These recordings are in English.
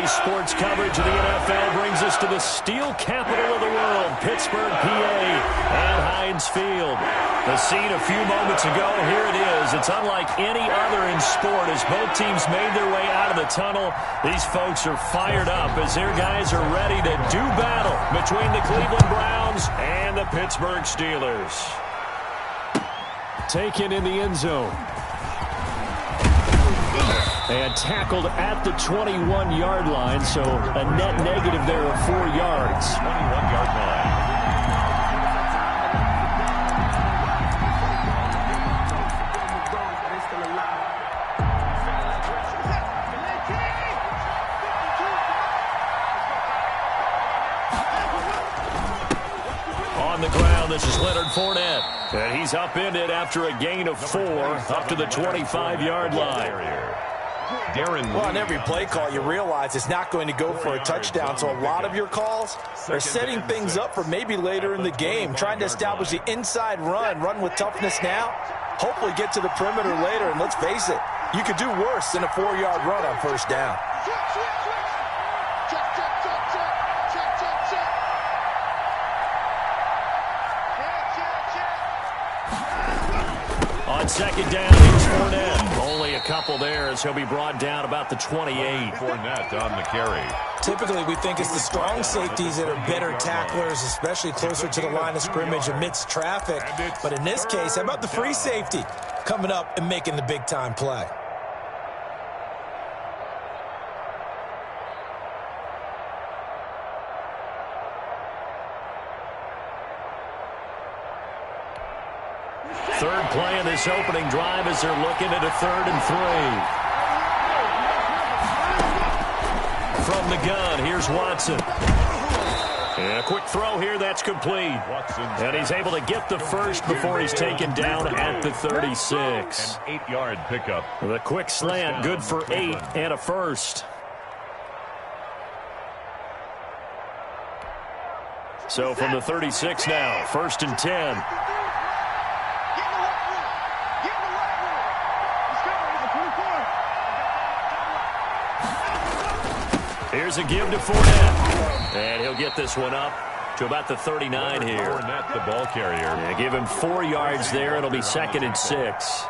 Today's sports coverage of the NFL brings us to the steel capital of the world, Pittsburgh, PA, and Heinz Field. The scene a few moments ago, here it is. It's unlike any other in sport as both teams made their way out of the tunnel. These folks are fired up as their guys are ready to do battle between the Cleveland Browns and the Pittsburgh Steelers. Taken in the end zone. And tackled at the 21-yard line, so a net negative there of 4 yards. 21-yard line. On the ground, this is Leonard Fournette. And he's upended after a gain of 4 up to the 25-yard line. Well, on every play call, you realize it's not going to go for a touchdown, so a lot of your calls are setting things up for maybe later in the game, trying to establish the inside run with toughness now, hopefully get to the perimeter later, and let's face it, you could do worse than a 4-yard run on first down. On second down, here's Fournette. Only a couple there as he'll be brought down about the 28. Fournette on the carry. Typically, we think it's the strong safeties that are better tacklers, especially closer to the line of scrimmage amidst traffic. But in this case, how about the free safety coming up and making the big-time play? Third play of this opening drive as they're looking at a 3rd and 3. From the gun, here's Watson. And a quick throw here, that's complete. And he's able to get the first before he's taken down at the 36. An 8-yard pickup. The quick slant, good for 8 and a first. So from the 36 now, 1st and 10. Here's a give to Fournette. And he'll get this one up to about the 39 here. Fournette, the ball carrier. Yeah, give him 4 yards there. It'll be 2nd and 6.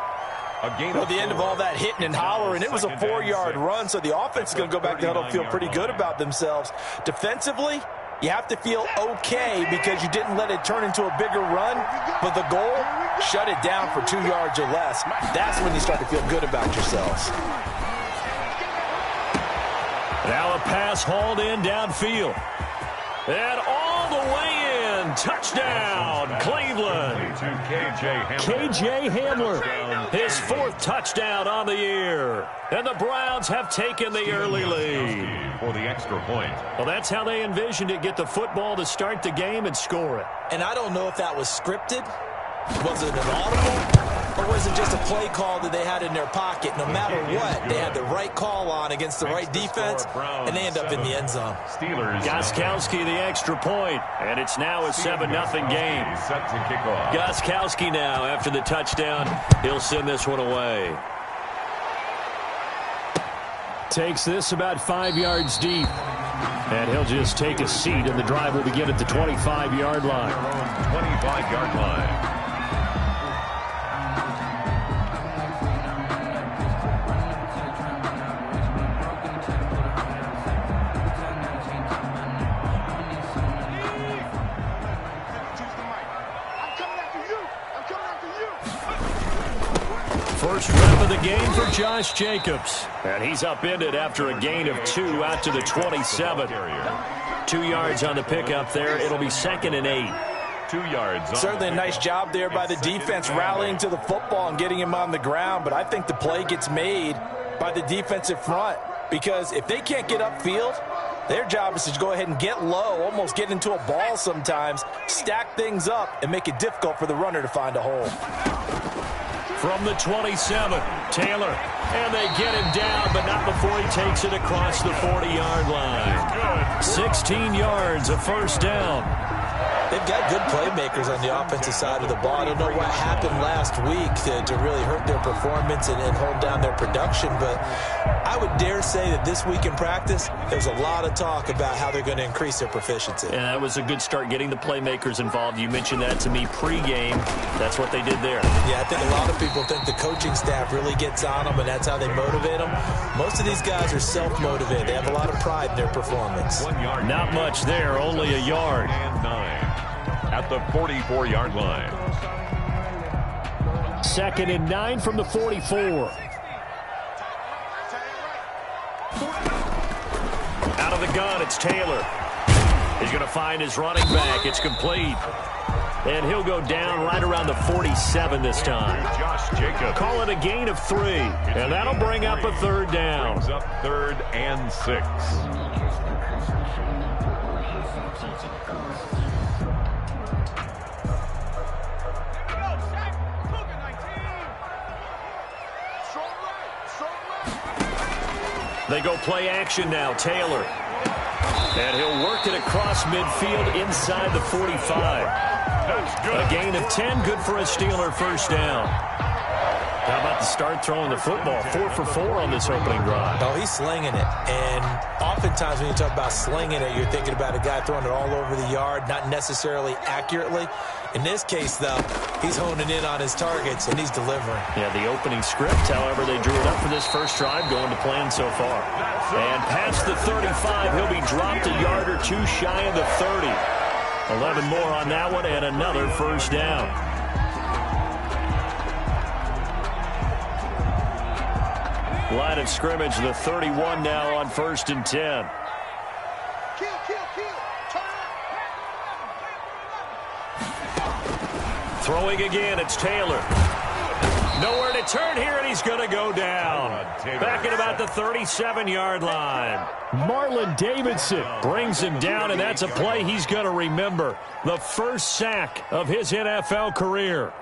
Well, the end of all that hitting and hollering, it was a 4-yard run, so the offense is going to go back to huddle and feel pretty good about themselves. Defensively, you have to feel okay because you didn't let it turn into a bigger run, but the goal, shut it down for 2 yards or less. That's when you start to feel good about yourselves. Now a pass hauled in downfield. And all the way in. Touchdown, Cleveland. K.J. Hamler, his 4th touchdown on the year. And the Browns have taken the early lead. For the extra point. Well, that's how they envisioned it. Get the football to start the game and score it. And I don't know if that was scripted. Was it an audible? Or was it just a play call that they had in their pocket? No matter what, they had the right call on against the right defense, and they end up in the end zone. Gostkowski, the extra point, and it's now a 7-0 game. Set to kick off. Gostkowski now, after the touchdown, he'll send this one away. Takes this about 5 yards deep. And he'll just take a seat, and the drive will begin at the 25-yard line. 25-yard line. First rep of the game for Josh Jacobs. And he's upended after a gain of 2 out to the 27. 2 yards on the pickup there. It'll be 2nd and 8. 2 yards. Certainly a nice job there by the defense rallying to the football and getting him on the ground. But I think the play gets made by the defensive front. Because if they can't get upfield, their job is to go ahead and get low, almost get into a ball sometimes, stack things up, and make it difficult for the runner to find a hole. From the 27, Taylor. And they get him down, but not before he takes it across the 40-yard line. 16 yards, a first down. They've got good playmakers on the offensive side of the ball. I don't know what happened last week to really hurt their performance and hold down their production, but I would dare say that this week in practice, there's a lot of talk about how they're going to increase their proficiency. And that was a good start, getting the playmakers involved. You mentioned that to me pregame. That's what they did there. Yeah, I think a lot of people think the coaching staff really gets on them, and that's how they motivate them. Most of these guys are self-motivated. They have a lot of pride in their performance. 1 yard. Not much there, only a yard. And 9 at the 44-yard line. 2nd and 9 from the 44. Out of the gun, it's Taylor. He's going to find his running back. It's complete. And he'll go down right around the 47 this time. Josh Jacobs. Call it a gain of 3. And that'll bring up a 3rd down. Brings up 3rd and 6. They go play action now. Taylor. And he'll work it across midfield inside the 45. That's good. A gain of 10, good for a Steeler first down. How about the start throwing the football? 4 for 4 on this opening drive. Oh, he's slinging it. And oftentimes when you talk about slinging it, you're thinking about a guy throwing it all over the yard, not necessarily accurately. In this case, though, he's honing in on his targets, and he's delivering. Yeah, the opening script, however, they drew it up for this first drive, going to plan so far. And past the 35, he'll be dropped a yard or 2 shy of the 30. 11 more on that one, and another first down. Line of scrimmage, the 31 now on 1st and 10. Throwing again, it's Taylor. Nowhere to turn here, and he's going to go down. Back at about the 37-yard line. Marlon Davidson brings him down, and that's a play he's going to remember. The first sack of his NFL career.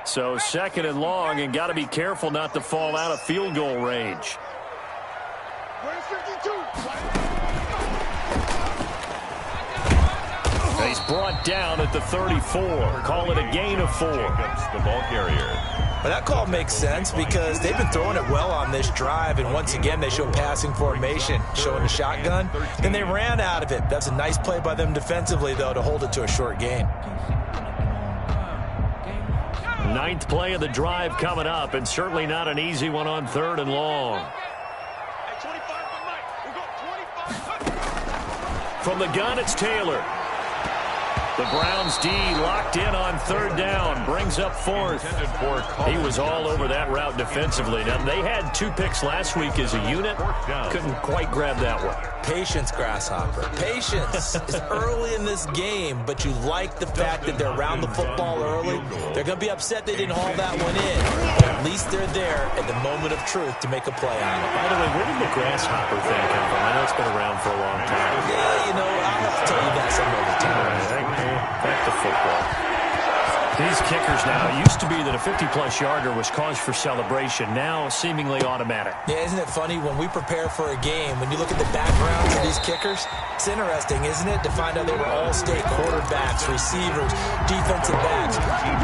So 2nd and long, and got to be careful not to fall out of field goal range. He's brought down at the 34. Call it a gain of 4. Jacobs, the ball carrier. But that call makes sense because they've been throwing it well on this drive, and once again they show passing formation, showing the shotgun. Then they ran out of it. That's a nice play by them defensively, though, to hold it to a short gain. 9th play of the drive coming up, and certainly not an easy one on 3rd and long. From the gun, it's Taylor. The Browns D locked in on 3rd down, brings up 4th. He was all over that route defensively. Now, they had 2 picks last week as a unit. Couldn't quite grab that one. Patience, Grasshopper. Patience. It's early in this game, but you like the fact that they're around the football early. They're going to be upset they didn't haul that one in. But at least they're there at the moment of truth to make a play on it. By the way, where did the Grasshopper thing come from? I know it's been around for a long time. Yeah, you know, I'll have to tell you that some other time. Back to football. These kickers now, it used to be that a 50-plus yarder was cause for celebration. Now, seemingly automatic. Yeah, isn't it funny when we prepare for a game, when you look at the backgrounds of these kickers, it's interesting, isn't it, to find out they were all-state quarterbacks, receivers, defensive backs,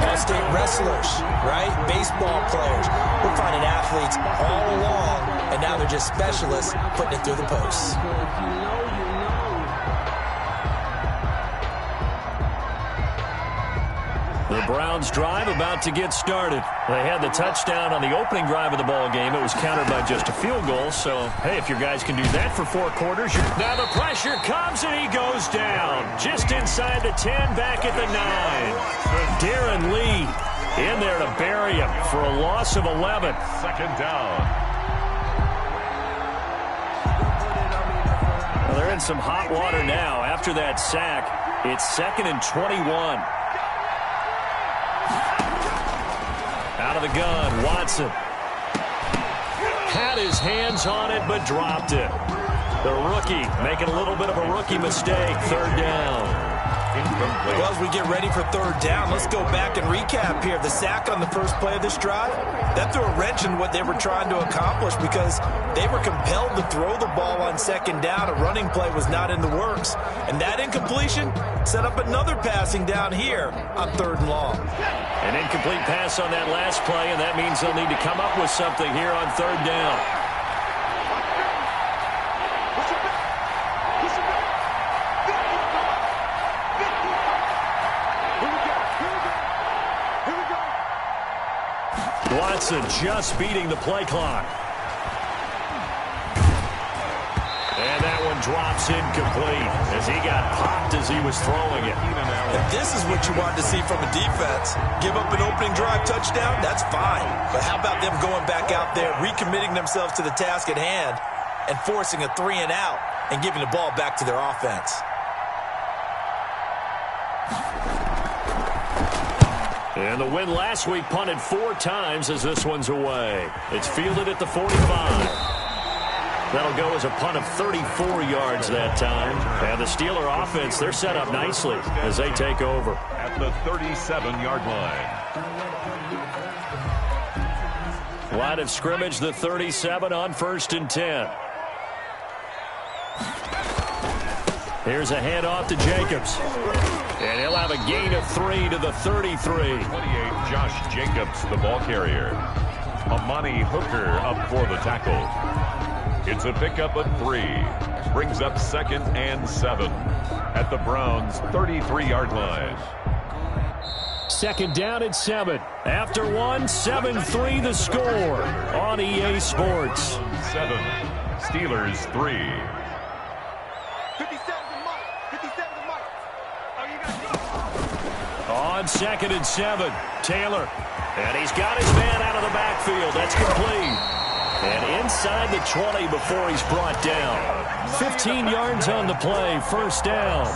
all-state wrestlers, right? Baseball players. We're finding athletes all along, and now they're just specialists putting it through the posts. The Browns drive about to get started. They had the touchdown on the opening drive of the ball game. It was countered by just a field goal. So, hey, if your guys can do that for 4 quarters. Now the pressure comes and he goes down. Just inside the 10, back at the 9. Darren Lee in there to bury him for a loss of 11. 2nd down. Well, they're in some hot water now. After that sack, it's 2nd and 21. Out of the gun, Watson. Had his hands on it, but dropped it. The rookie making a little bit of a rookie mistake. 3rd down. Incomplete. Well, as we get ready for third down, let's go back and recap here. The sack on the first play of this drive, that threw a wrench in what they were trying to accomplish because they were compelled to throw the ball on second down. A running play was not in the works. And that incompletion set up another passing down here on third and long. An incomplete pass on that last play, and that means they'll need to come up with something here on third down. Watson just beating the play clock. And that one drops incomplete as he got popped as he was throwing it. If this is what you wanted to see from a defense, give up an opening drive touchdown, that's fine. But how about them going back out there, recommitting themselves to the task at hand, and forcing a 3 and out and giving the ball back to their offense? And the win last week punted 4 times as this one's away. It's fielded at the 45. That'll go as a punt of 34 yards that time. And the Steeler offense, they're set up nicely as they take over. At the 37-yard line. Line of scrimmage, the 37 on 1st and 10. Here's a handoff to Jacobs. And he'll have a gain of 3 to the 33. 28, Josh Jacobs, the ball carrier. Amani Hooker up for the tackle. It's a pickup of 3. Brings up 2nd and 7 at the Browns' 33-yard line. 2nd down and 7. After 1, 7-3 the score on EA Sports. 7, Steelers 3. On 2nd and 7, Taylor. And he's got his man out of the backfield. That's complete. And inside the 20 before he's brought down. 15 yards on the play, 1st down.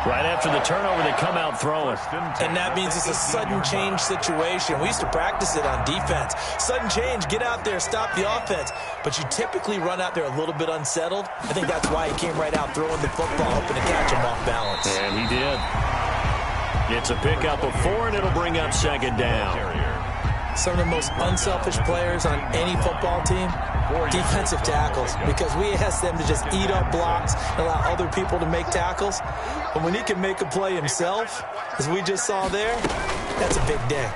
Right after the turnover, they come out throwing. And that means it's a sudden change situation. We used to practice it on defense. Sudden change, get out there, stop the offense. But you typically run out there a little bit unsettled. I think that's why he came right out throwing the football, hoping to catch him off balance. And he did. It's a pickup of 4, and it'll bring up 2nd down. Some of the most unselfish players on any football team, defensive tackles, because we ask them to just eat up blocks and allow other people to make tackles. But when he can make a play himself, as we just saw there, that's a big day.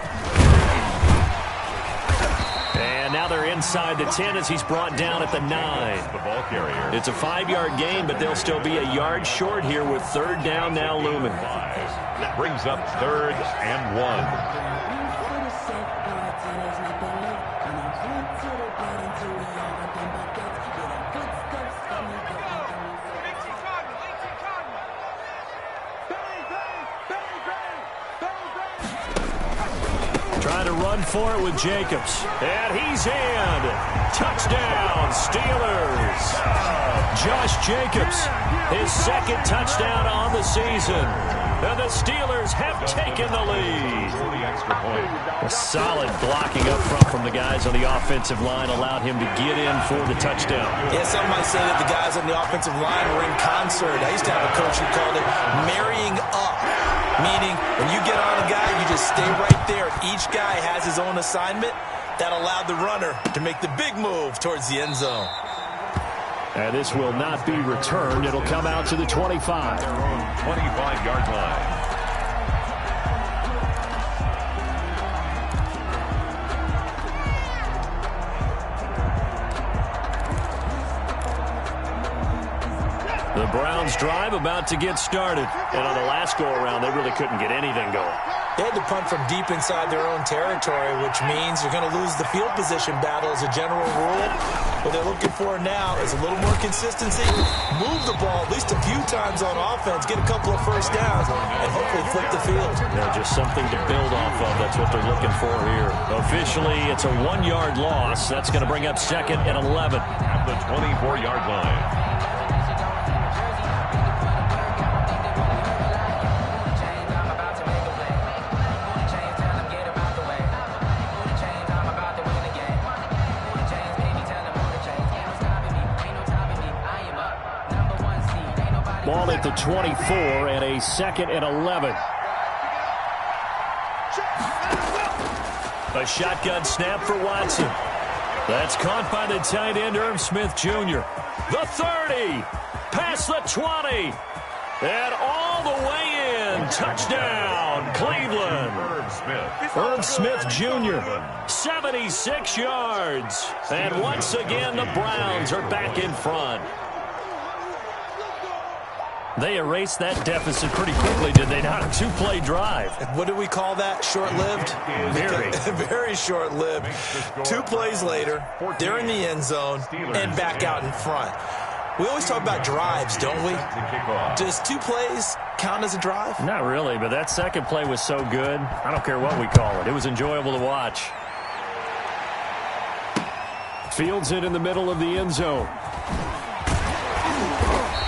And now they're inside the 10 as he's brought down at the 9. The ball carrier. It's a 5-yard gain, but they'll still be a yard short here with 3rd down now looming. Brings up 3rd and 1. Trying to run for it with Jacobs. And he's in. Touchdown, Steelers. Josh Jacobs, his 2nd touchdown on the season. And the Steelers have taken the lead. A solid blocking up front from the guys on the offensive line allowed him to get in for the touchdown. Yeah, some might say that the guys on the offensive line were in concert. I used to have a coach who called it marrying up, meaning when you get on a guy, you just stay right there. Each guy has his own assignment. That allowed the runner to make the big move towards the end zone. And this will not be returned. It'll come out to the 25. 25-yard line. The Browns drive about to get started. And on the last go-around, they really couldn't get anything going. They had to punt from deep inside their own territory, which means you're going to lose the field position battle as a general rule. What they're looking for now is a little more consistency, move the ball at least a few times on offense, get a couple of 1st downs, and hopefully flip the field. Yeah, just something to build off of. That's what they're looking for here. Officially, it's a 1-yard loss. That's going to bring up 2nd and 11. At the 24-yard line. Ball at the 24 and a 2nd and 11. A shotgun snap for Watson. That's caught by the tight end, Irv Smith Jr. The 30, past the 20, and all the way in. Touchdown, Cleveland. Irv Smith Jr., 76 yards. And once again, the Browns are back in front. They erased that deficit pretty quickly, did they not? A 2-play drive. What do we call that? Short-lived? Very. Very short-lived. 2 plays later, they're in the end zone and back out in front. We always talk about drives, don't we? Does 2 plays count as a drive? Not really, but that second play was so good. I don't care what we call it. It was enjoyable to watch. Fields it in the middle of the end zone.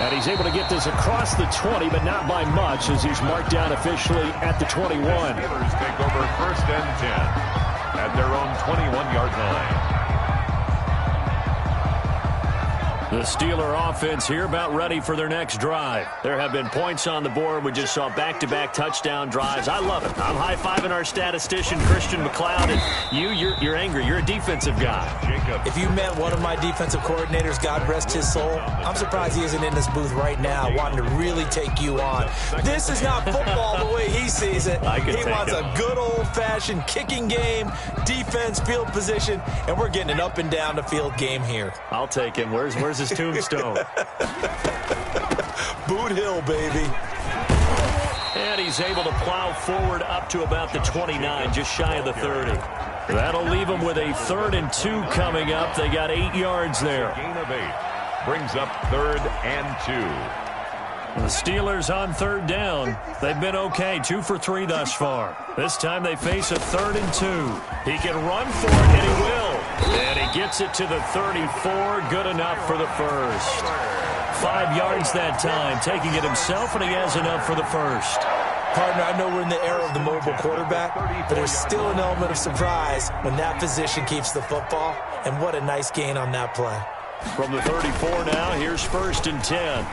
And he's able to get this across the 20, but not by much, as he's marked down officially at the 21. Steelers take over 1st and 10 at their own 21-yard line. The Steeler offense here about ready for their next drive. There have been points on the board. We just saw back-to-back touchdown drives. I love it. I'm high-fiving our statistician, Christian McLeod, and you're angry. You're a defensive guy. If you met one of my defensive coordinators, God rest his soul, I'm surprised he isn't in this booth right now wanting to really take you on. This is not football the way he sees it. He wants a good old-fashioned kicking game, defense, field position, and we're getting an up-and-down-the-field game here. I'll take him. Where's his tombstone? Boot Hill, baby. And he's able to plow forward up to about the 29, just shy of the 30. That'll leave him with a 3rd and 2 coming up. They got 8 yards there. Gain of 8 brings up 3rd and 2. The Steelers on 3rd down. They've been okay, 2 for 3 thus far. This time they face a 3rd and 2. He can run for it, and he will. And he gets it to the 34. Good enough for the first. 5 yards that time, taking it himself, and he has enough for the first. Partner, I know we're in the era of the mobile quarterback, but there's still an element of surprise when that position keeps the football, and what a nice gain on that play. From the 34 now, here's 1st and 10.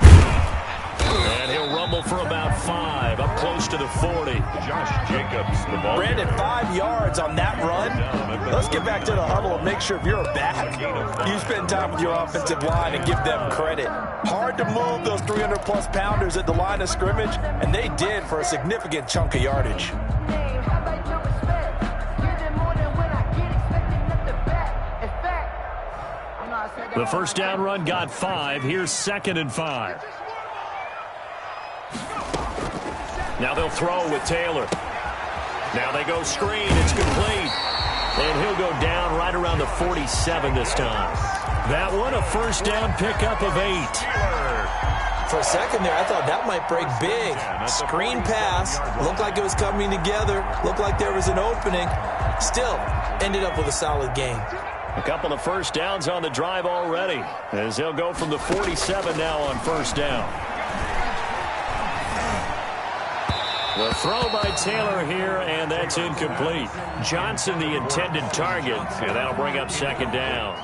And he'll rumble for about 5, up close to the 40. Josh Jacobs, the ball. Brandon, 5 yards on that run. Let's get back to the huddle and make sure if you're a back, you spend time with your offensive line and give them credit. Hard to move those 300-plus pounders at the line of scrimmage, and they did for a significant chunk of yardage. The first down run got 5. Here's 2nd and 5. Now they'll throw with Taylor. Now they go screen. It's complete. And he'll go down right around the 47 this time. That one, a first down pickup of 8. For a second there, I thought that might break big. Screen pass. Looked like it was coming together. Looked like there was an opening. Still, ended up with a solid gain. A couple of first downs on the drive already, as they'll go from the 47 now on first down. The throw by Taylor here, and that's incomplete. Johnson, the intended target, and that'll bring up 2nd down.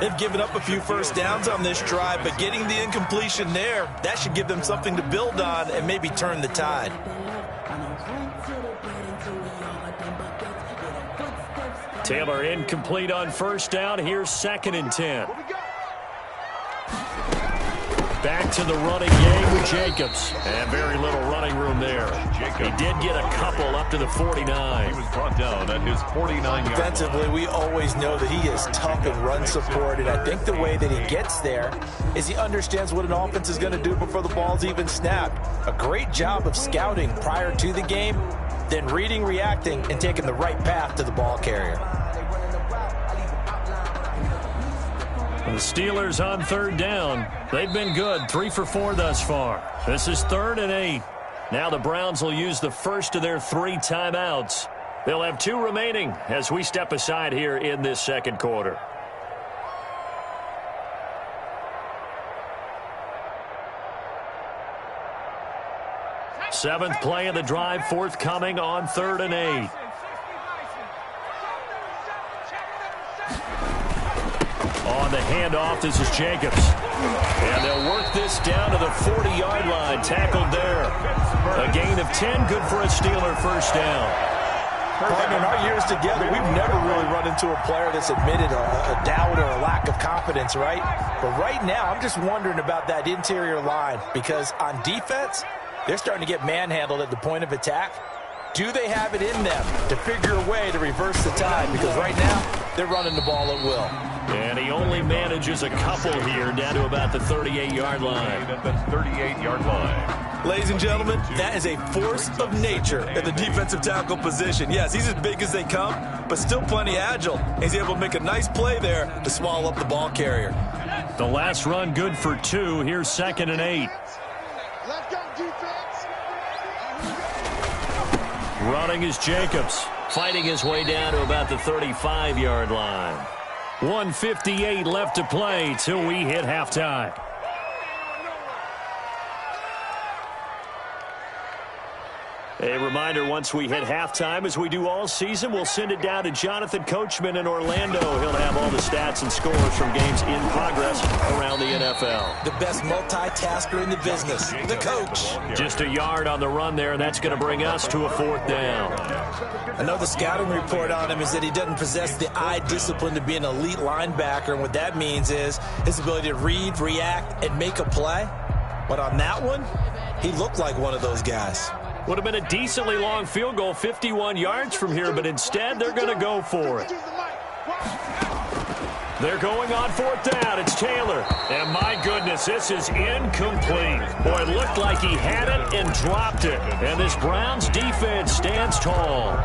They've given up a few first downs on this drive, but getting the incompletion there, that should give them something to build on and maybe turn the tide. Taylor incomplete on first down. Here's 2nd and 10. Back to the running game with Jacobs. And very little running room there. He did get a couple up to the 49. He was brought down at his 49-yard line. Defensively, we always know that he is tough and run support, and I think the way that he gets there is he understands what an offense is going to do before the ball's even snapped. A great job of scouting prior to the game, then reading, reacting, and taking the right path to the ball carrier. The Steelers on 3rd down. They've been good, 3 for 4 thus far. This is 3rd and 8. Now the Browns will use the first of their 3 timeouts. They'll have 2 remaining as we step aside here in this second quarter. Seventh play of the drive forthcoming on 3rd and 8. On on the handoff. This is Jacobs. And they'll work this down to the 40-yard line. Tackled there. A gain of 10. Good for a Steeler first down. Partner, in our years together, we've never really run into a player that's admitted a doubt or a lack of confidence, right? But right now, I'm just wondering about that interior line because on defense, they're starting to get manhandled at the point of attack. Do they have it in them to figure a way to reverse the tide? Because right now, they're running the ball at will. And he only manages a couple here down to about the 38-yard line. At the 38-yard line. Ladies and gentlemen, that is a force of nature at the defensive tackle position. Yes, he's as big as they come, but still plenty agile. He's able to make a nice play there to swallow up the ball carrier. The last run good for 2. Here's 2nd and 8. Let's go, defense. Running is Jacobs, fighting his way down to about the 35-yard line. 1:58 left to play till we hit halftime. A reminder, once we hit halftime, as we do all season, we'll send it down to Jonathan Coachman in Orlando. He'll have all the stats and scores from games in progress around the NFL. The best multitasker in the business, the coach. Just a yard on the run there, and that's going to bring us to a 4th down. I know the scouting report on him is that he doesn't possess the eye discipline to be an elite linebacker, and what that means is his ability to read, react, and make a play. But on that one, he looked like one of those guys. Would have been a decently long field goal, 51 yards from here, but instead they're going to go for it. They're going on 4th down. It's Taylor. And my goodness, this is incomplete. Boy, it looked like he had it and dropped it. And this Browns defense stands tall.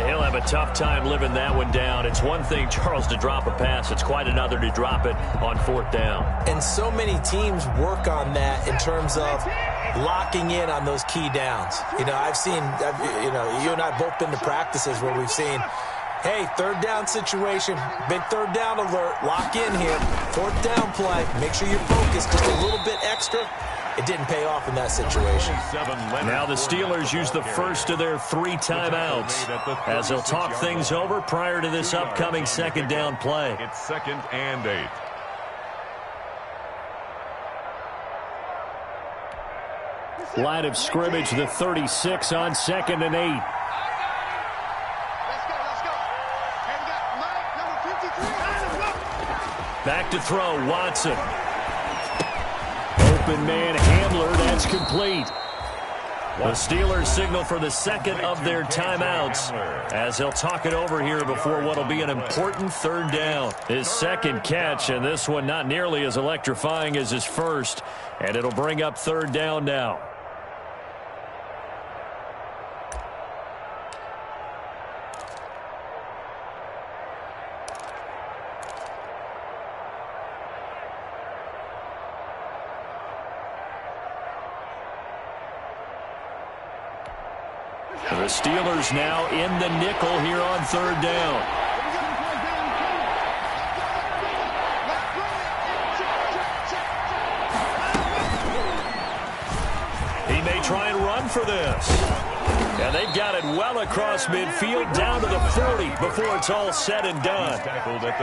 He'll have a tough time living that one down. It's one thing, Charles, to drop a pass. It's quite another to drop it on 4th down. And so many teams work on that in terms of locking in on those key downs. You know, I've seen, you and I have both been to practices where we've seen, hey, 3rd down situation, big 3rd down alert, lock in here, 4th down play, make sure you're focused just a little bit extra. It didn't pay off in that situation. Now the Steelers use the first of their 3 timeouts as they'll talk things over prior to this upcoming 2nd down play. It's 2nd and 8. Line of scrimmage, the 36 on 2nd and 8. Back to throw, Watson. Open man handler, that's complete. The Steelers signal for the 2nd of their timeouts as they'll talk it over here before what will be an important 3rd down. His 2nd catch, and this one not nearly as electrifying as his first, and it'll bring up 3rd down now. The Steelers now in the nickel here on 3rd down. He may try and run for this. And they've got it well across midfield down to the 40 before it's all said and done.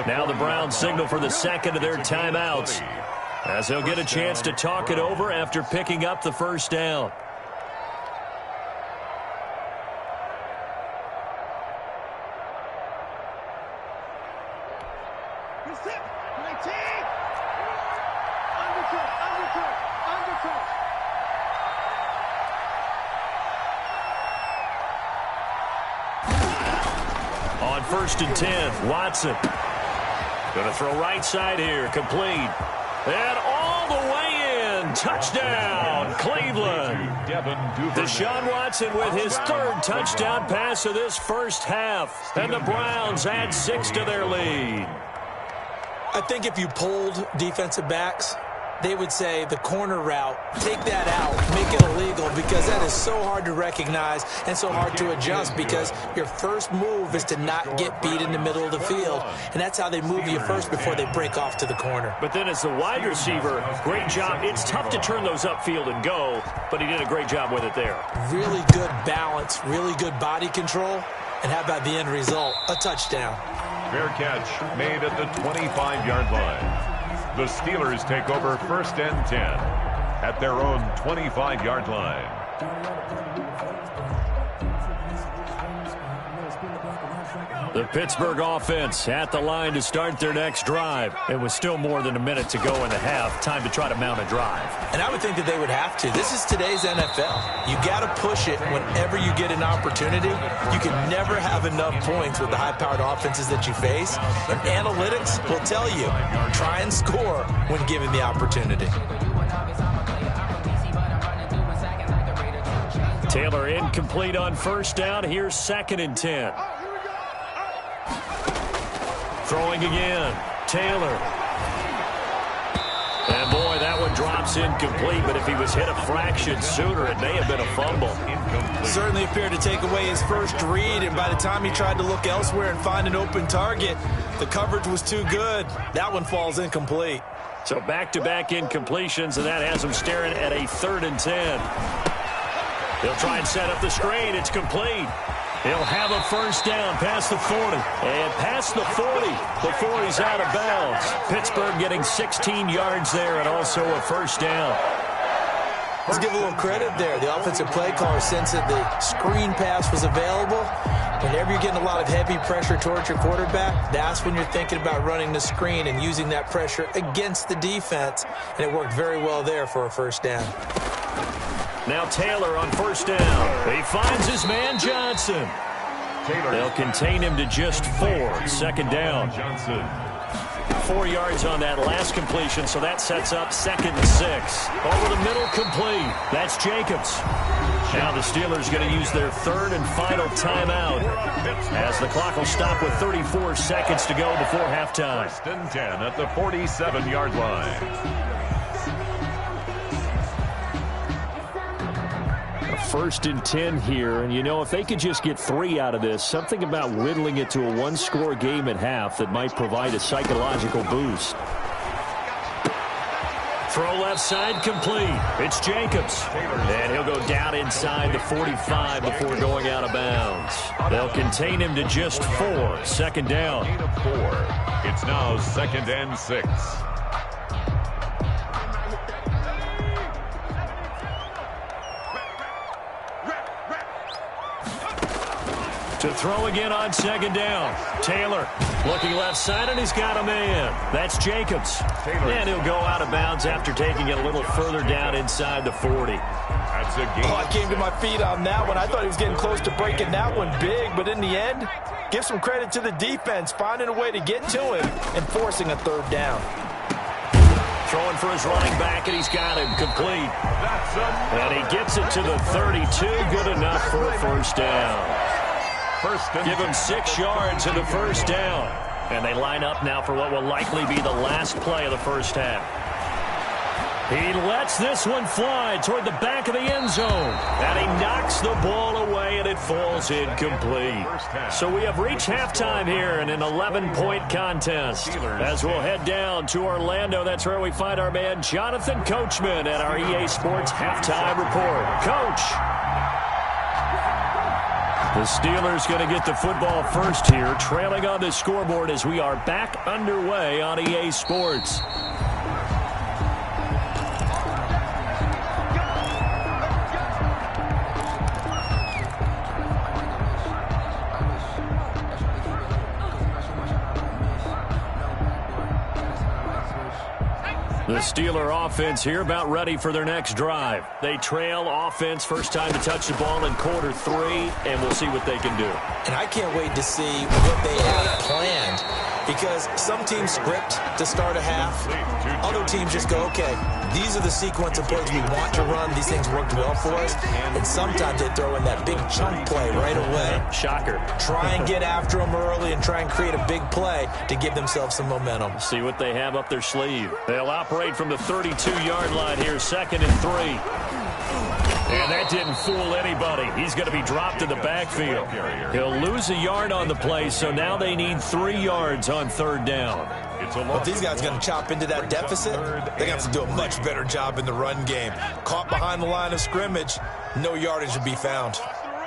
Now the Browns signal for the 2nd of their timeouts as they'll get a chance to talk it over after picking up the 1st down. On 1st and 10, Watson. Going to throw right side here, complete. And all the way in, touchdown, Cleveland. Deshaun Watson with his 3rd touchdown pass of this first half. And the Browns add 6 to their lead. I think if you polled defensive backs, they would say the corner route, take that out, make it illegal, because that is so hard to recognize and so hard to adjust, because your first move is to not get beat in the middle of the field, and that's how they move you first before they break off to the corner. But then as the wide receiver, great job. It's tough to turn those upfield and go, but he did a great job with it there. Really good balance, really good body control, and how about the end result? A touchdown. Fair catch made at the 25-yard line. The Steelers take over 1st and 10 at their own 25-yard line. The Pittsburgh offense at the line to start their next drive. It was still more than a minute to go in the half. Time to try to mount a drive. And I would think that they would have to. This is today's NFL. You got to push it whenever you get an opportunity. You can never have enough points with the high-powered offenses that you face. And analytics will tell you, try and score when given the opportunity. Taylor incomplete on 1st down. Here's 2nd and 10. Throwing again. Taylor. And boy, that one drops incomplete, but if he was hit a fraction sooner, it may have been a fumble. Certainly appeared to take away his first read, and by the time he tried to look elsewhere and find an open target, the coverage was too good. That one falls incomplete. So back-to-back incompletions, and that has him staring at a 3rd and 10. He'll try and set up the screen. It's complete. He'll have a 1st down past the 40. And past the 40 before he's out of bounds. Pittsburgh getting 16 yards there and also a 1st down. Let's give a little credit there. The offensive play caller sensed that the screen pass was available. Whenever you're getting a lot of heavy pressure towards your quarterback, that's when you're thinking about running the screen and using that pressure against the defense. And it worked very well there for a 1st down. Now Taylor on 1st down. He finds his man Johnson. They'll contain him to just 4. 2nd down. 4 yards on that last completion, so that sets up 2nd and 6. Over the middle, complete. That's Jacobs. Now the Steelers going to use their 3rd and final timeout as the clock will stop with 34 seconds to go before halftime. 1st and 10 at the 47-yard line. 1st and 10 here, and you know, if they could just get 3 out of this, something about whittling it to a 1-score game at half that might provide a psychological boost. Throw left side, complete. It's Jacobs. And he'll go down inside the 45 before going out of bounds. They'll contain him to just 4. 2nd down. It's now 2nd and 6. To throw again on 2nd down. Taylor looking left side, and he's got a man. That's Jacobs. And he'll go out of bounds after taking it a little further down inside the 40. That's a game. I came to my feet on that one. I thought he was getting close to breaking that one big, but in the end, give some credit to the defense, finding a way to get to him and forcing a 3rd down. Throwing for his running back, and he's got him complete. And he gets it to the 32. Good enough for a 1st down. Give him 6 yards in the 1st down. And they line up now for what will likely be the last play of the 1st half. He lets this one fly toward the back of the end zone. And he knocks the ball away, and it falls incomplete. So we have reached halftime here in an 11-point contest. As we'll head down to Orlando, that's where we find our man Jonathan Coachman at our EA Sports Halftime Report. Coach. The Steelers going to get the football first here, trailing on the scoreboard as we are back underway on EA Sports. The Steeler offense here about ready for their next drive. They trail offense, first time to touch the ball in quarter 3, and we'll see what they can do. And I can't wait to see what they have planned, because some teams script to start a half. Other teams just go, okay, these are the sequence of plays we want to run. These things worked well for us. And sometimes they throw in that big chunk play right away. Shocker. Try and get after them early and try and create a big play to give themselves some momentum. See what they have up their sleeve. They'll operate from the 32-yard line here, 2nd and 3. And that didn't fool anybody. He's going to be dropped in the backfield. He'll lose a yard on the play, so now they need 3 yards on 3rd down. But these guys are going to chop into that deficit. They got to do a much better job in the run game. Caught behind the line of scrimmage, no yardage would be found.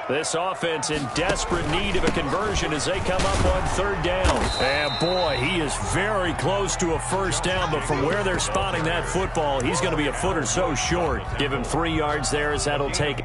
This offense in desperate need of a conversion as they come up on third down. And boy, he is very close to a first down, but from where they're spotting that football, he's going to be a foot or so short. Give him 3 yards there as that'll take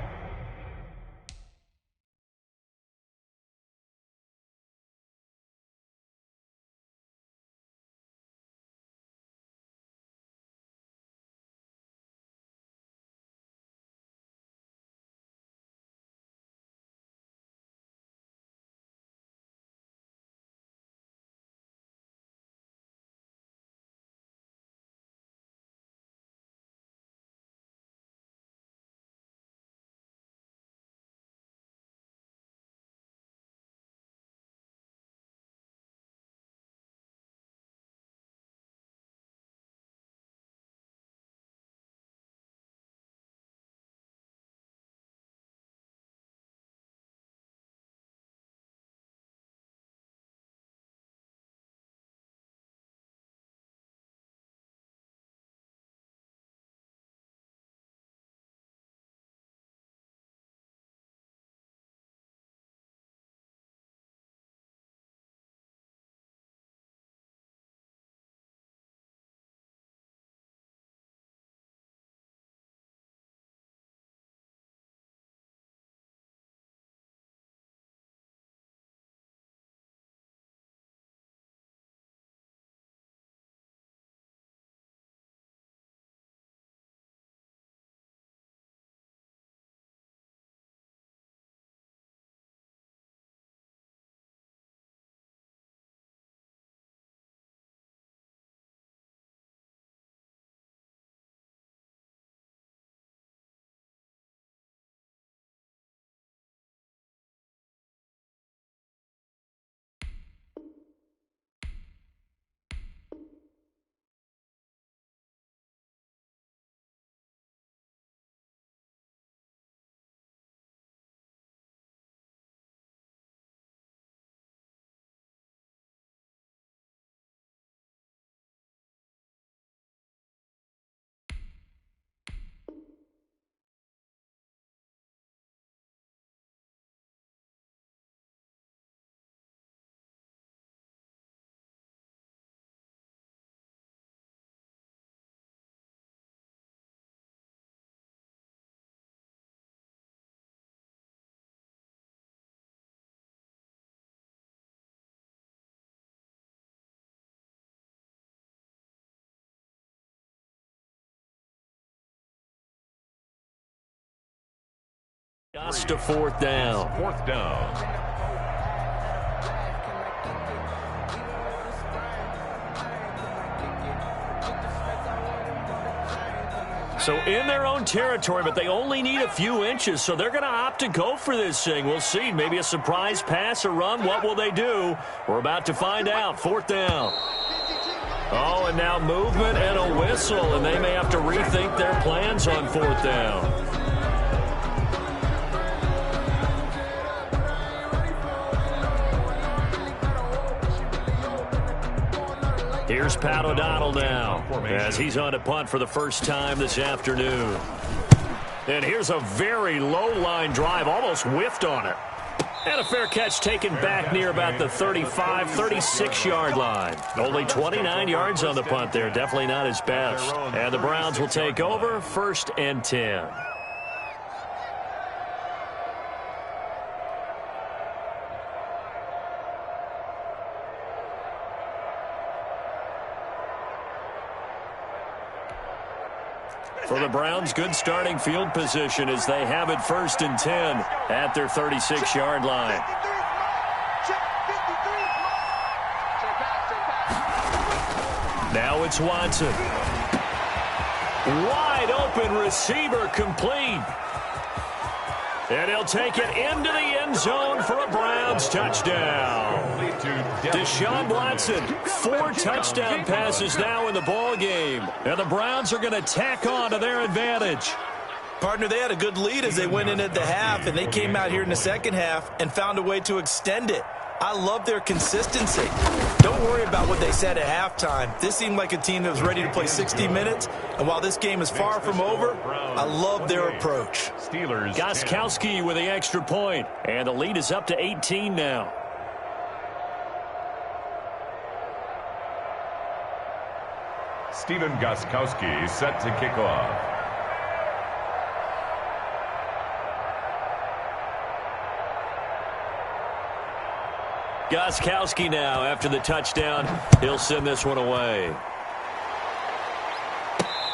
just to fourth down. Fourth down. So in their own territory, but they only need a few inches, so they're going to opt to go for this thing. We'll see. Maybe a surprise pass or run. What will they do? We're about to find out. Fourth down. Oh, and now movement and a whistle, and they may have to rethink their plans on fourth down. Here's Pat O'Donnell now as he's on a punt for the first time this afternoon. And here's a very low line drive, almost whiffed on it. And a fair catch taken back near about the 35, 36-yard line. Only 29 yards on the punt there. Definitely not his best. And the Browns will take over 1st and 10. For the Browns, good starting field position as they have it 1st and 10 at their 36-yard line. Now it's Watson. Wide open receiver complete. And he'll take it into the end zone for a Browns touchdown. Deshaun Watson, 4 touchdown passes now in the ball game. And the Browns are going to tack on to their advantage. Partner, they had a good lead as they went in at the half, and they came out here in the second half and found a way to extend it. I love their consistency. Don't worry about what they said at halftime. This seemed like a team that was ready to play 60 minutes. And while this game is far from over, I love their approach. Steelers. Gostkowski with the extra point. And the lead is up to 18 now. Steven Gostkowski set to kick off. Gostkowski now after the touchdown. He'll send this one away.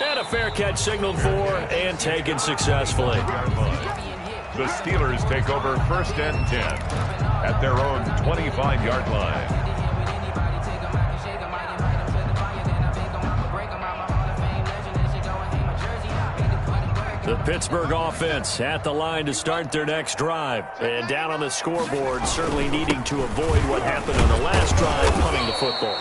And a fair catch signaled for and taken successfully. The Steelers take over 1st and 10 at their own 25-yard line. The Pittsburgh offense at the line to start their next drive. And down on the scoreboard, certainly needing to avoid what happened on the last drive, punting the football.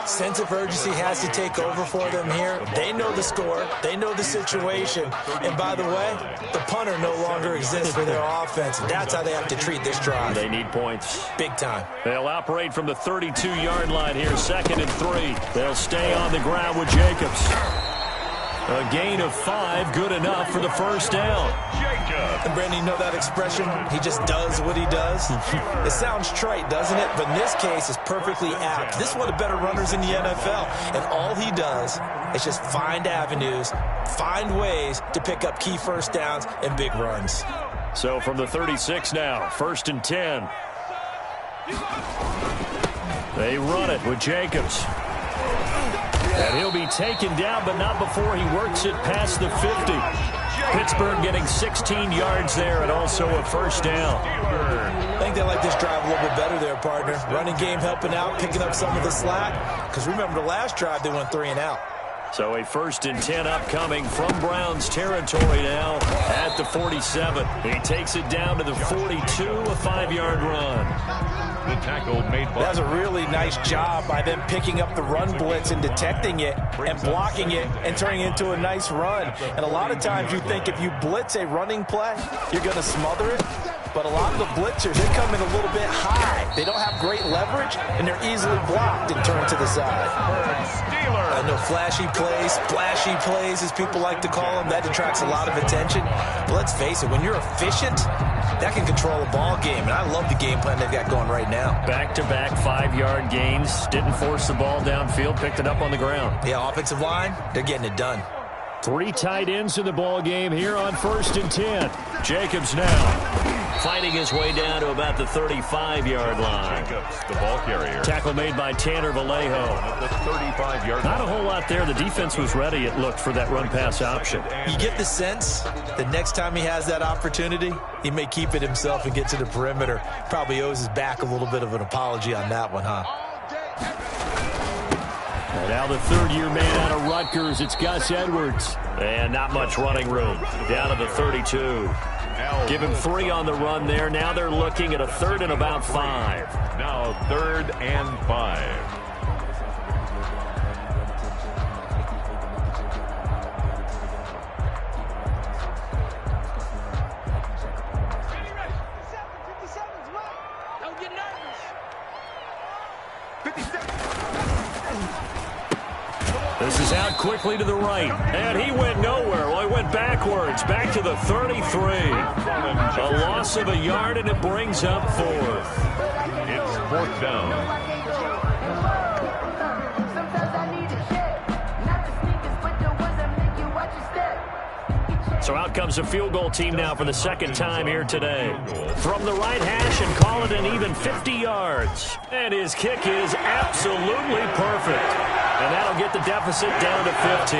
Sense of urgency has to take over for them here. They know the score. They know the situation. And by the way, the punter no longer exists for their offense. That's how they have to treat this drive. They need points. Big time. They'll operate from the 32-yard line here, 2nd and 3. They'll stay on the ground with Jacobs. A gain of 5, good enough for the first down. And Brandon, you know that expression? He just does what he does. It sounds trite, doesn't it? But in this case, it's perfectly apt. This is one of the better runners in the NFL. And all he does is just find avenues, find ways to pick up key first downs and big runs. So from the 36 now, 1st and 10. They run it with Jacobs. And he'll be taken down, but not before he works it past the 50. Pittsburgh getting 16 yards there and also a first down. I think they like this drive a little bit better there, partner. Running game helping out, picking up some of the slack. Because remember, the last drive they went 3 and out. So a 1st and 10 upcoming from Browns territory now at the 47. He takes it down to the 42, a 5-yard run. The tackle made by... That was a really nice job by them picking up the run blitz and detecting it and blocking it and turning it into a nice run. And a lot of times you think if you blitz a running play, you're going to smother it. But a lot of the blitzers, they come in a little bit high. They don't have great leverage, and they're easily blocked and turned to the side. I know flashy plays, splashy plays, as people like to call them, that detracts a lot of attention. But let's face it, when you're efficient, that can control a ball game. And I love the game plan they've got going right now. Back-to-back 5-yard gains. Didn't force the ball downfield, picked it up on the ground. Yeah, offensive line, they're getting it done. 3 tight ends in the ball game here on 1st and 10. Jacobs now fighting his way down to about the 35-yard line. Jacobs, the ball carrier. Tackle made by Tanner Vallejo. The 35-yard line. Not a whole lot there. The defense was ready, it looked, for that run-pass option. You get the sense that next time he has that opportunity, he may keep it himself and get to the perimeter. Probably owes his back a little bit of an apology on that one, huh? And now the 3rd-year man out of Rutgers, it's Gus Edwards. And not much running room. Down to the 32. Give him 3 on the run there. Now they're looking at a 3rd and about 5. Now 3rd and 5. Don't get nervous. This is out quickly to the right. And he went nowhere. Well, he went backwards. Back to the 33. A loss of a yard, and it brings up 4th. It's 4th down. So out comes a field goal team now for the 2nd time here today. From the right hash and call it an even 50 yards. And his kick is absolutely perfect. And that'll get the deficit down to 15.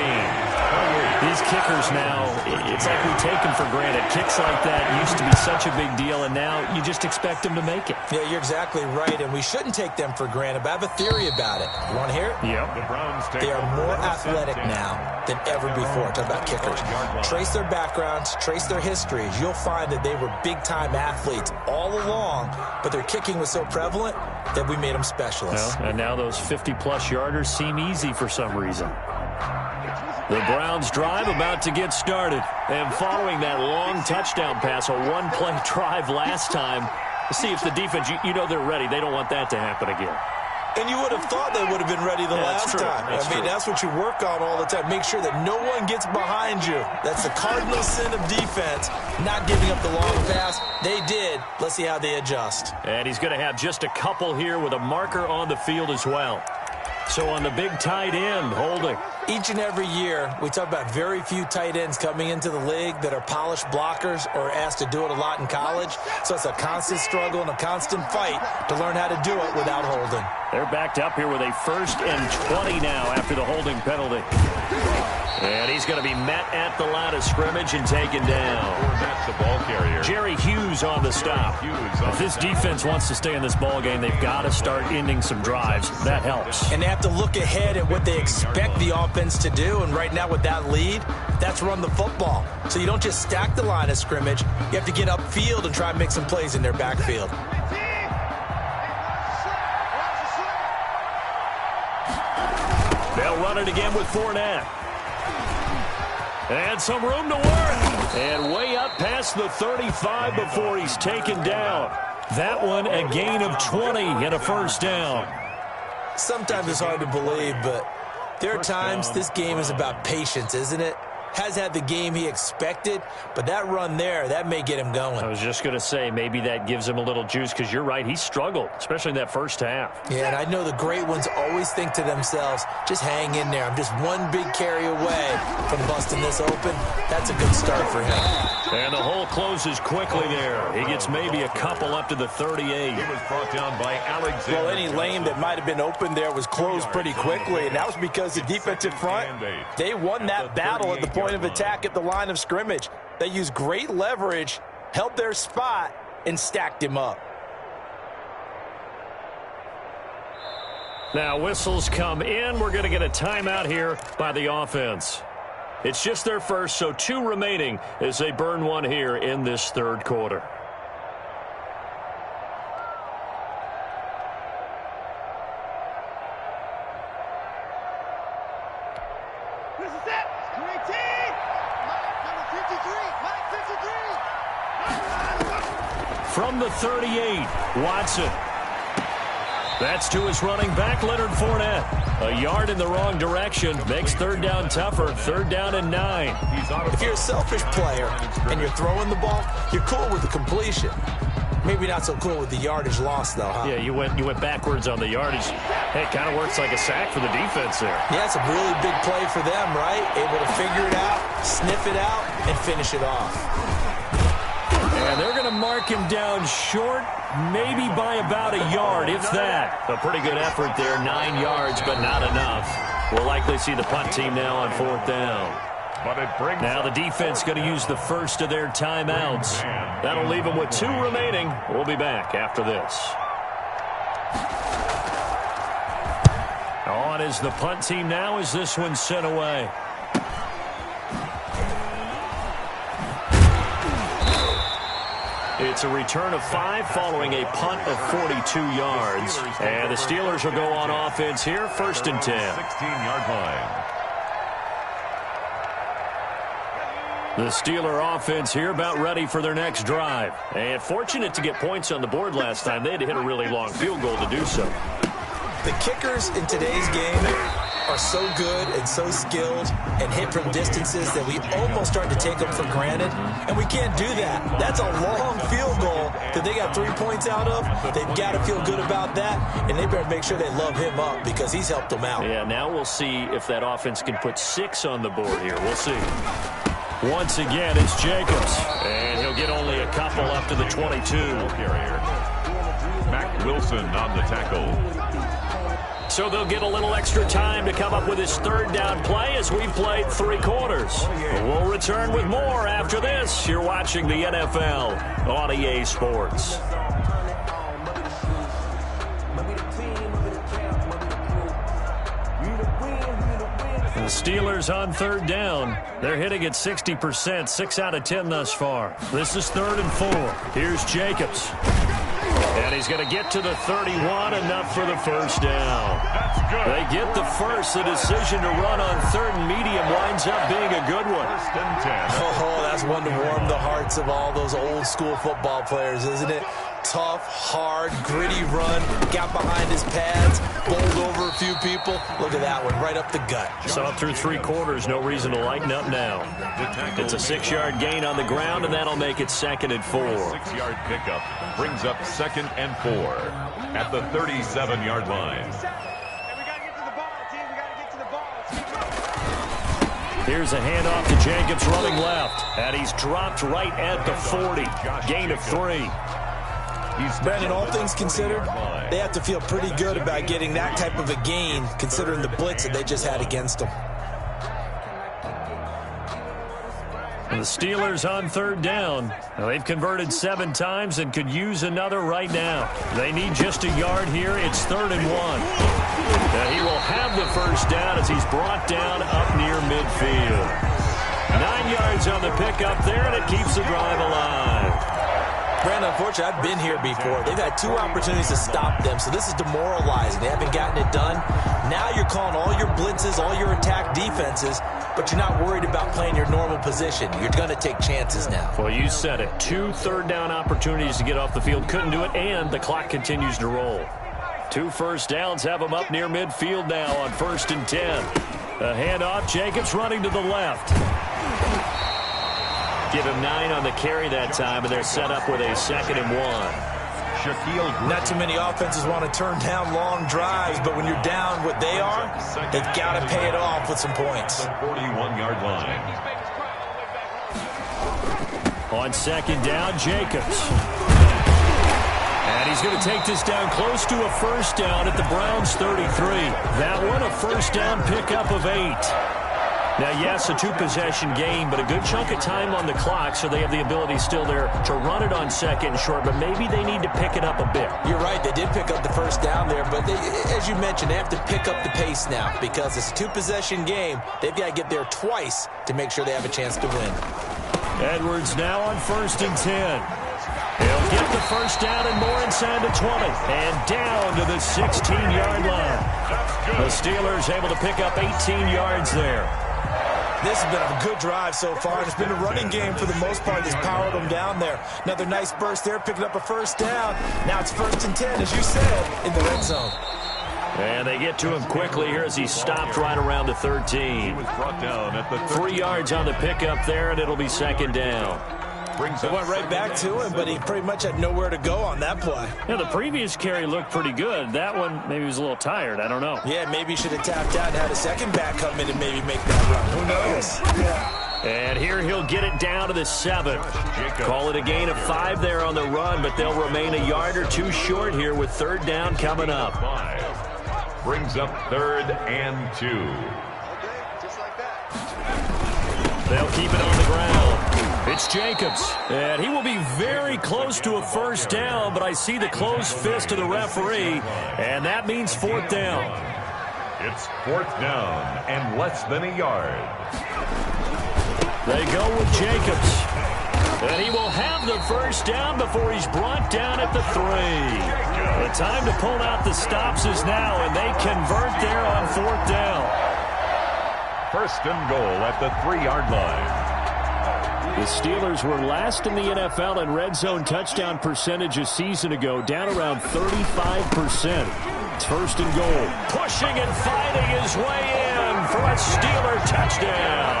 These kickers now, it's like we take them for granted. Kicks like that used to be such a big deal, and now you just expect them to make it. Yeah, you're exactly right, and we shouldn't take them for granted, but I have a theory about it. You want to hear it? Yep. The Browns take They are more over athletic now than ever before. Talk about kickers. Trace their backgrounds, trace their histories. You'll find that they were big-time athletes all along, but their kicking was so prevalent that we made them specialists. Well, and now those 50-plus yarders seem easy for some reason. The Browns drive about to get started. And following that long touchdown pass, a one-play drive last time, See if the defense, you know they're ready. They don't want that to happen again. And you would have thought they would have been ready the last time. I mean, that's what you work on all the time. Make sure that no one gets behind you. That's the cardinal sin of defense, not giving up the long pass. They did. Let's see how they adjust. And he's going to have just a couple here with a marker on the field as well. So on the big tight end, holding. Each and every year, we talk about very few tight ends coming into the league that are polished blockers or asked to do it a lot in college. So it's a constant struggle and a constant fight to learn how to do it without holding. They're backed up here with a 1st and 20 now after the holding penalty. And he's going to be met at the line of scrimmage and taken down. That's the ball carrier. Jerry Hughes on the stop. If this defense wants to stay in this ball game, they've got to start ending some drives. That helps. And they have to look ahead at what they expect the offense to do. And right now with that lead, that's run the football. So you don't just stack the line of scrimmage. You have to get upfield and try and make some plays in their backfield. They'll run it again with Fournette. And some room to work. And way up past the 35 before he's taken down. That one a gain of 20 and a 1st down. Sometimes it's hard to believe, but there are times this game is about patience, isn't it? Has had the game he expected, but that run there, that may get him going. I was just going to say, maybe that gives him a little juice, because you're right, he struggled, especially in that first half. Yeah, and I know the great ones always think to themselves, just hang in there. I'm just one big carry away from busting this open. That's a good start for him. And the hole closes quickly there. He gets maybe a couple up to the 38. He was brought down by Alexander. Well, any lane that might have been open there was closed pretty quickly, and that was because the defensive front, they won that battle at the point of attack at the line of scrimmage. They used great leverage, held their spot, and stacked him up. Now whistles come in. We're going to get a timeout here by the offense. It's just their first, so 2 remaining as they burn one here in this 3rd quarter. From the 38, Watson. That's to his running back, Leonard Fournette. A yard in the wrong direction makes 3rd down tougher. 3rd down and 9. If you're a selfish player and you're throwing the ball, you're cool with the completion. Maybe not so cool with the yardage loss, though, huh? Yeah, you went backwards on the yardage. Hey, it kind of works like a sack for the defense there. Yeah, it's a really big play for them, right? Able to figure it out, sniff it out, and finish it off. And they're going to mark him down short, maybe by about a yard, if that. A pretty good effort there, 9 yards, but not enough. We'll likely see the punt team now on 4th down. Now the defense going to use the first of their timeouts. That'll leave them with 2 remaining. We'll be back after this. On is the punt team now as this one's sent away. It's a return of 5 following a punt of 42 yards. And the Steelers will go on offense here, 1st and 10. 16-yard line. The Steeler offense here about ready for their next drive. And fortunate to get points on the board last time. They had to hit a really long field goal to do so. The kickers in today's game are so good and so skilled and hit from distances that we almost start to take them for granted, and we can't do that. That's a long field goal that they got 3 points out of. They've got to feel good about that, and they better make sure they love him up because he's helped them out. Yeah, now we'll see if that offense can put 6 on the board here. We'll see. Once again, it's Jacobs, and he'll get only a couple up to the 22. Mac Wilson on the tackle. So they'll get a little extra time to come up with his 3rd down play as we've played 3 quarters. We'll return with more after this. You're watching the NFL on EA Sports. The Steelers on 3rd down. They're hitting at 60%, 6 out of 10 thus far. This is 3rd and 4. Here's Jacobs. And he's going to get to the 31, enough for the 1st down. That's good. They get the first. The decision to run on 3rd and medium winds up being a good one. 1st and 10. Oh, that's one to warm the hearts of all those old school football players, isn't it? tough, hard, gritty run. Got behind his pads, bowled over a few people. Look at that one, right up the gut. Saw through 3 quarters, no reason to lighten up now. It's a 6-yard gain on the ground, and that'll make it 2nd and 4. 6-yard pickup brings up 2nd and 4 at the 37-yard line. Here's a handoff to Jacobs running left, and he's dropped right at the 40. Gain of 3. Brandon, all things considered, they have to feel pretty good about getting that type of a gain, considering the blitz that they just had against them. And the Steelers on 3rd down. Now, they've converted 7 times and could use another right now. They need just a yard here. It's 3rd and 1. Now, he will have the first down as he's brought down up near midfield. 9 yards on the pickup there, and it keeps the drive alive. Brandon, unfortunately, I've been here before. They've had 2 opportunities to stop them, so this is demoralizing. They haven't gotten it done. Now you're calling all your blitzes, all your attack defenses, but you're not worried about playing your normal position. You're going to take chances now. Well, you said it. 2 third-down opportunities to get off the field. Couldn't do it, and the clock continues to roll. 2 first downs have them up near midfield now on 1st and 10. A handoff, Jacobs running to the left. Give him 9 on the carry that time, and they're set up with a 2nd and 1. Not too many offenses want to turn down long drives, but when you're down what they are, they've got to pay it off with some points. 41-yard line. On 2nd down, Jacobs. And he's going to take this down close to a first down at the Browns' 33. That one, a first down pickup of 8. Now, yes, a 2-possession game, but a good chunk of time on the clock, so they have the ability still there to run it on 2nd and short, but maybe they need to pick it up a bit. You're right. They did pick up the first down there, but as you mentioned, they have to pick up the pace now because it's a 2-possession game. They've got to get there twice to make sure they have a chance to win. Edwards now on 1st and 10. He'll get the first down and more inside the 20 and down to the 16-yard line. The Steelers able to pick up 18 yards there. This has been a good drive so far. It's been a running game for the most part that's powered them down there. Another nice burst there, picking up a first down. Now it's 1st and 10, as you said, in the red zone. And they get to him quickly here as he stopped right around the 13. He was brought down at the 3 yards on the pickup there, and it'll be 2nd down. They went right back to him, but he pretty much had nowhere to go on that play. Yeah, the previous carry looked pretty good. That one, maybe he was a little tired. I don't know. Yeah, maybe he should have tapped out and had a second back come in and maybe make that run. Who knows? Yeah. And here he'll get it down to the 7. Call it a gain of 5 there on the run, but they'll remain a yard or 2 short here with 3rd down coming up. 5 brings up 3rd and 2. They'll keep it on the ground. It's Jacobs, and he will be very close to a first down, but I see the closed fist of the referee, and that means 4th down. It's 4th down and less than a yard. They go with Jacobs, and he will have the first down before he's brought down at the 3. The time to pull out the stops is now, and they convert there on 4th down. 1st and goal at the 3-yard line. The Steelers were last in the NFL in red zone touchdown percentage a season ago, down around 35%. It's 1st and goal. Pushing and fighting his way in for a Steeler touchdown.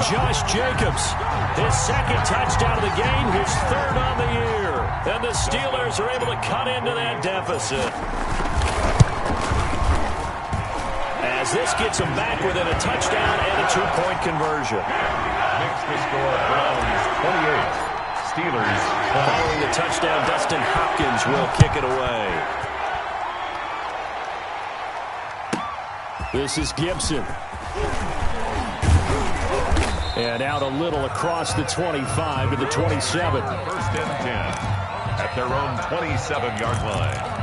Josh Jacobs, his 2nd touchdown of the game, his 3rd on the year. And the Steelers are able to cut into that deficit. As this gets them back within a touchdown and a 2-point conversion. Makes the score Browns 28. Steelers. Following the touchdown, Dustin Hopkins will kick it away. This is Gibson. And out a little across the 25 to the 27. 1st and 10 at their own 27-yard line.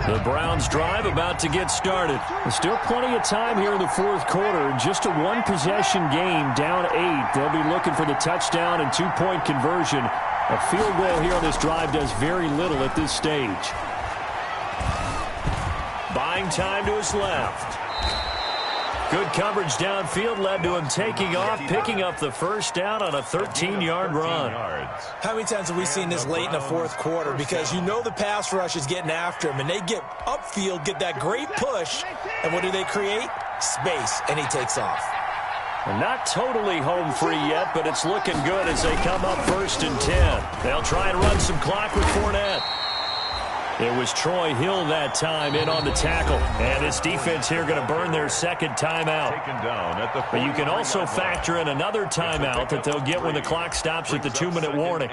The Browns drive about to get started. There's still plenty of time here in the 4th quarter. Just a 1-possession game, down 8. They'll be looking for the touchdown and 2-point conversion. A field goal here on this drive does very little at this stage. Buying time to his left. Good coverage downfield led to him taking off, picking up the first down on a 13-yard run. How many times have we seen this late in the fourth quarter? Because you know the pass rush is getting after him, and they get upfield, get that great push, and what do they create? Space, and he takes off. Not totally home free yet, but it's looking good as they come up 1st and 10. They'll try and run some clock with Fournette. It was Troy Hill that time in on the tackle. And this defense here going to burn their second timeout. But you can also factor in another timeout that they'll get when the clock stops at the 2-minute warning.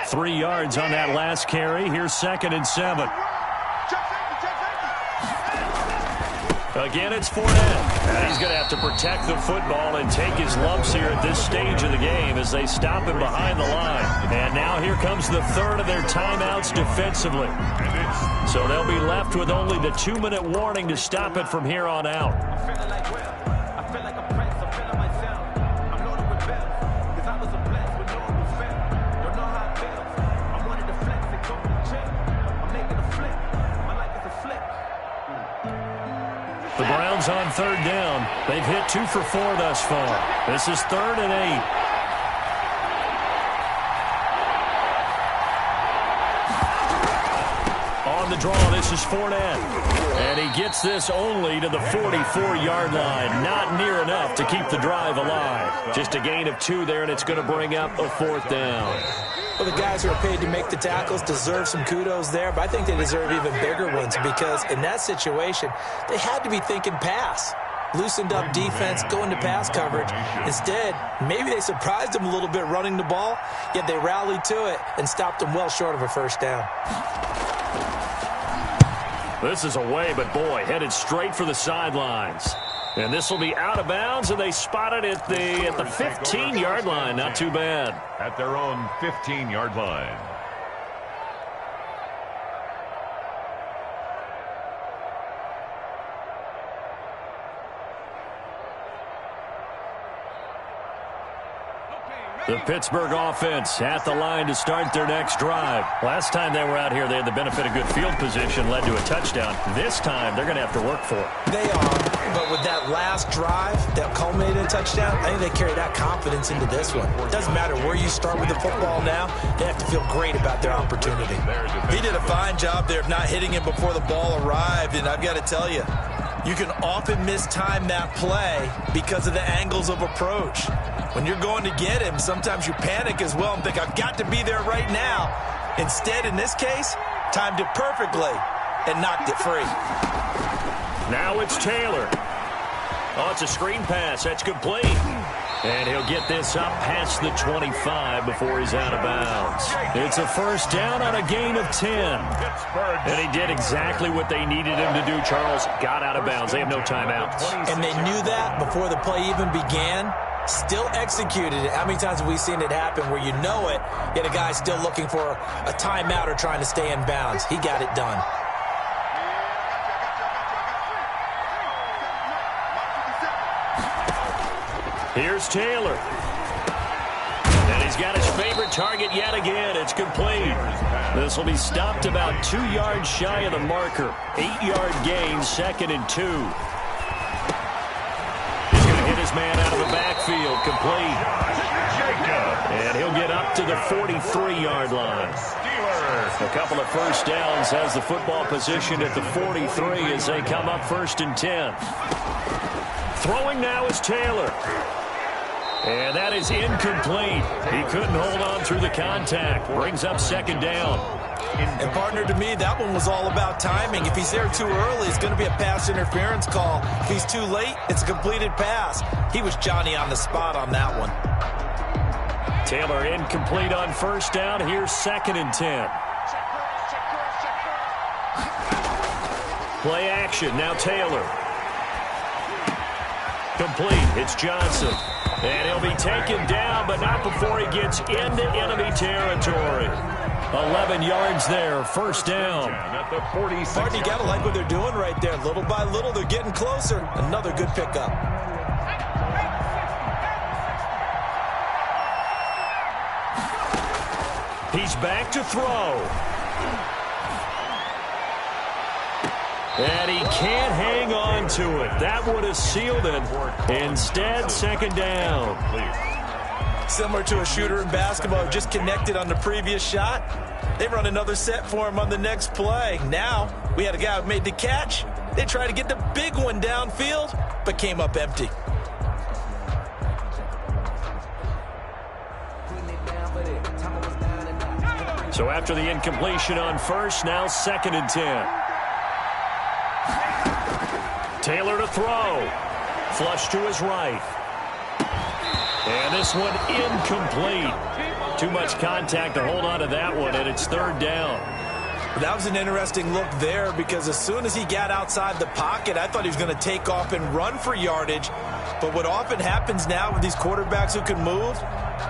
3 yards on that last carry. Here's 2nd and 7. Again, it's Fournette. And he's going to have to protect the football and take his lumps here at this stage of the game as they stop him behind the line. And now here comes the third of their timeouts defensively. So they'll be left with only the 2-minute warning to stop it from here on out. The Browns on 3rd down. They've hit 2 for 4 thus far. This is 3rd and 8. On the draw, this is Fournette. And he gets this only to the 44-yard line. Not near enough to keep the drive alive. Just a gain of 2 there, and it's going to bring up a 4th down. Well, the guys who are paid to make the tackles deserve some kudos there, but I think they deserve even bigger ones because in that situation, they had to be thinking pass. Loosened up defense, going to pass coverage. Instead, maybe they surprised them a little bit running the ball, yet they rallied to it and stopped them well short of a first down. This is away, but boy, headed straight for the sidelines. And this will be out of bounds, and they spot it at the 15-yard line. Not too bad. At their own 15-yard line. The Pittsburgh offense at the line to start their next drive. Last time they were out here, they had the benefit of good field position, led to a touchdown. This time, they're going to have to work for it. They are, but with that last drive that culminated in a touchdown, I think they carry that confidence into this one. It doesn't matter where you start with the football now, they have to feel great about their opportunity. He did a fine job there of not hitting him before the ball arrived, and I've got to tell you, you can often mistime that play because of the angles of approach. When you're going to get him, sometimes you panic as well and think, I've got to be there right now. Instead, in this case, timed it perfectly and knocked it free. Now it's Taylor. Oh, it's a screen pass. That's complete. And he'll get this up past the 25 before he's out of bounds. It's a first down on a gain of 10. And he did exactly what they needed him to do, Charles. Got out of bounds. They have no timeouts. And they knew that before the play even began. Still executed it. How many times have we seen it happen where you know it, yet a guy's still looking for a timeout or trying to stay in bounds? He got it done. Here's Taylor. And he's got his favorite target yet again. It's complete. This will be stopped about 2 yards shy of the marker. 8-yard gain, 2nd and 2. He's going to hit his man out of the backfield, complete. And he'll get up to the 43-yard line. A couple of first downs has the football position at the 43 as they come up 1st and 10. Throwing now is Taylor. And that is incomplete. He couldn't hold on through the contact. Brings up 2nd down. And partner, to me, that one was all about timing. If he's there too early, it's going to be a pass interference call. If he's too late, it's a completed pass. He was Johnny on the spot on that one. Taylor incomplete on 1st down. Here's 2nd and 10. Play action. Now Taylor. Complete. It's Johnson. And he'll be taken down, but not before he gets into enemy territory. 11 yards there, 1st down. Martin, you got to like what they're doing right there. Little by little, they're getting closer. Another good pickup. He's back to throw. And he can't hang on to it. That would have sealed it. Instead, second down. Similar to a shooter in basketball who just connected on the previous shot. They run another set for him on the next play. Now, we had a guy who made the catch. They tried to get the big one downfield, but came up empty. So after the incompletion on first, now 2nd and 10. Taylor to throw. Flush to his right. And this one incomplete. Too much contact to hold on to that one, and it's 3rd down. That was an interesting look there because as soon as he got outside the pocket, I thought he was going to take off and run for yardage. But what often happens now with these quarterbacks who can move,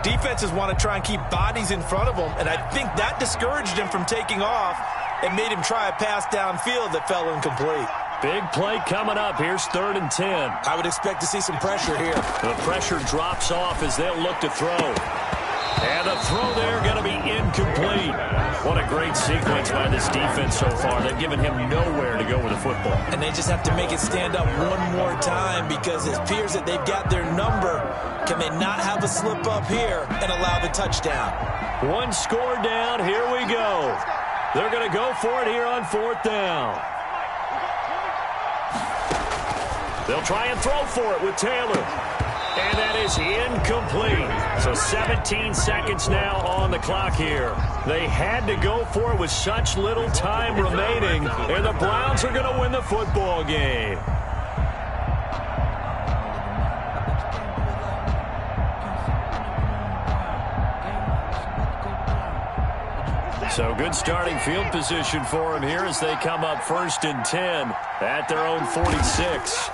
defenses want to try and keep bodies in front of them, and I think that discouraged him from taking off and made him try a pass downfield that fell incomplete. Big play coming up. Here's 3rd and 10. I would expect to see some pressure here. The pressure drops off as they'll look to throw. And the throw there going to be incomplete. What a great sequence by this defense so far. They've given him nowhere to go with the football. And they just have to make it stand up one more time because it appears that they've got their number. Can they not have a slip up here and allow the touchdown? One score down. Here we go. They're going to go for it here on 4th down. They'll try and throw for it with Taylor. And that is incomplete. So 17 seconds now on the clock here. They had to go for it with such little time remaining. And the Browns are going to win the football game. So good starting field position for him here as they come up 1st and 10 at their own 46.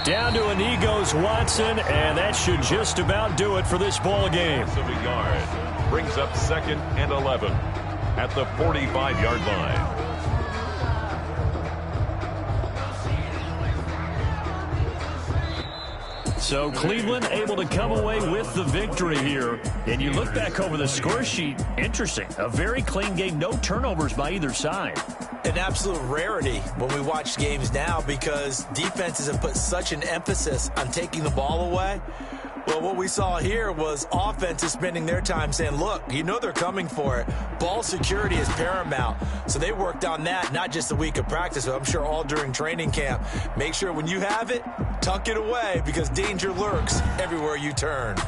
Down to a knee goes Watson, and that should just about do it for this ball game. Guard brings up 2nd and 11 at the 45-yard line. So Cleveland able to come away with the victory here. And you look back over the score sheet, interesting. A very clean game, no turnovers by either side. An absolute rarity when we watch games now because defenses have put such an emphasis on taking the ball away. Well, what we saw here was offenses spending their time saying, look, you know they're coming for it. Ball security is paramount. So they worked on that not just a week of practice, but I'm sure all during training camp. Make sure when you have it, tuck it away because danger lurks everywhere you turn.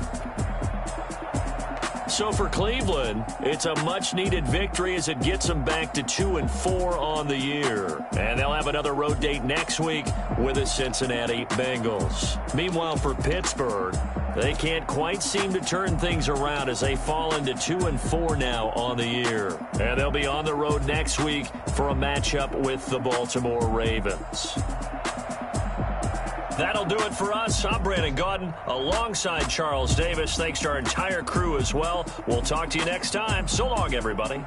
So for Cleveland, it's a much-needed victory as it gets them back to 2-4 on the year. And they'll have another road date next week with the Cincinnati Bengals. Meanwhile, for Pittsburgh, they can't quite seem to turn things around as they fall into 2-4 now on the year. And they'll be on the road next week for a matchup with the Baltimore Ravens. That'll do it for us. I'm Brandon Gaudin alongside Charles Davis. Thanks to our entire crew as well. We'll talk to you next time. So long, everybody.